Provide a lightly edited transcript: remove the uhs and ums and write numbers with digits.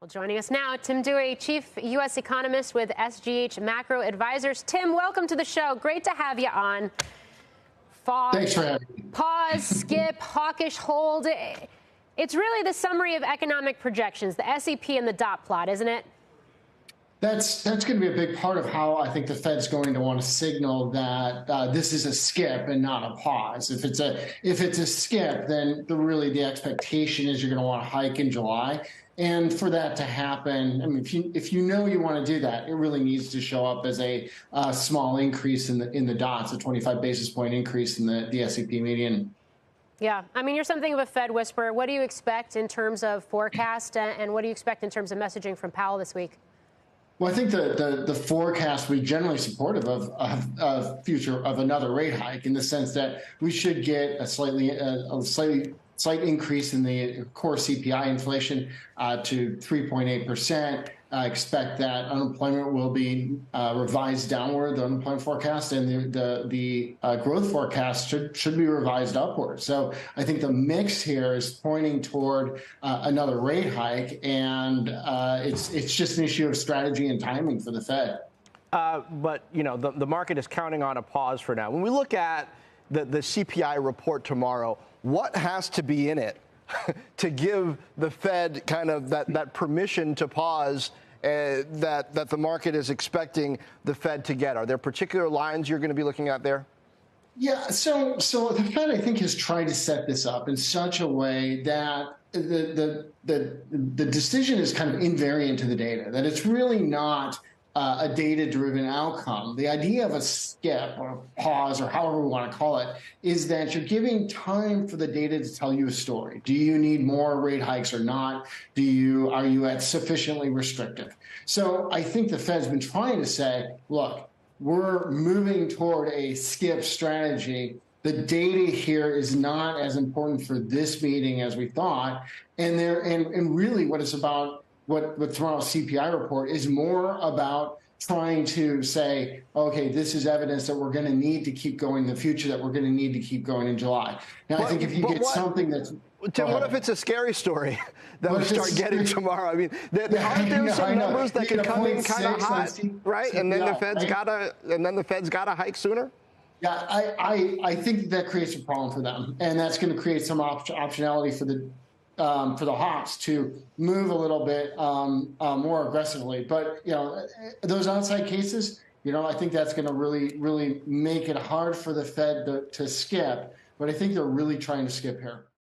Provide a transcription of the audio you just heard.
Well, joining us now, Tim Dewey, Chief U.S. Economist with SGH Macro Advisors. Tim, welcome to the show. Great to have you on. Thanks for having me. Pause, skip, hawkish, hold. It's really the summary of economic projections, the SEP and the dot plot, isn't it? That's going to be a big part of how I think the Fed's going to want to signal that this is a skip and not a pause. If it's a skip, then the expectation is you're going to want to hike in July. And for that to happen, I mean, if you know you want to do that, it really needs to show up as a small increase in the dots, a 25 basis point increase in the SEP median. Yeah, I mean, you're something of a Fed whisperer. What do you expect in terms of forecast, and what do you expect in terms of messaging from Powell this week? Well, I think the forecast will be generally supportive of future of another rate hike, in the sense that we should get a slight increase in the core CPI inflation to 3.8%. I expect that unemployment will be revised downward, the unemployment forecast, and the growth forecast should be revised upward. So I think the mix here is pointing toward another rate hike, and it's just an issue of strategy and timing for the Fed. But, you know, the market is counting on a pause for now. When we look at the CPI report tomorrow, what has to be in it to give the Fed kind of that permission to pause that the market is expecting the Fed to get? Are there particular lines you're going to be looking at there? Yeah, so the Fed, I think, has tried to set this up in such a way that the decision is kind of invariant to the data, that it's really not a data-driven outcome. The idea of a skip or a pause, or however we want to call it, is that you're giving time for the data to tell you a story. Do you need more rate hikes or not? Are you at sufficiently restrictive? So I think the Fed's been trying to say, look, we're moving toward a skip strategy. The data here is not as important for this meeting as we thought, and really what it's about. What tomorrow's CPI report is more about trying to say, okay, this is evidence that we're going to need to keep going in the future, that we're going to need to keep going in July. Now, I think if you get something that's... Tim, what if it's a scary story that we start getting tomoror? I mean, aren't there some numbers that can come in kind of hot, right? And then the Fed's got to hike sooner? Yeah, I think that creates a problem for them, and that's going to create some optionality for the Hawks to move a little bit more aggressively. But, you know, those outside cases, you know, I think that's going to really make it hard for the Fed to skip. But I think they're really trying to skip here.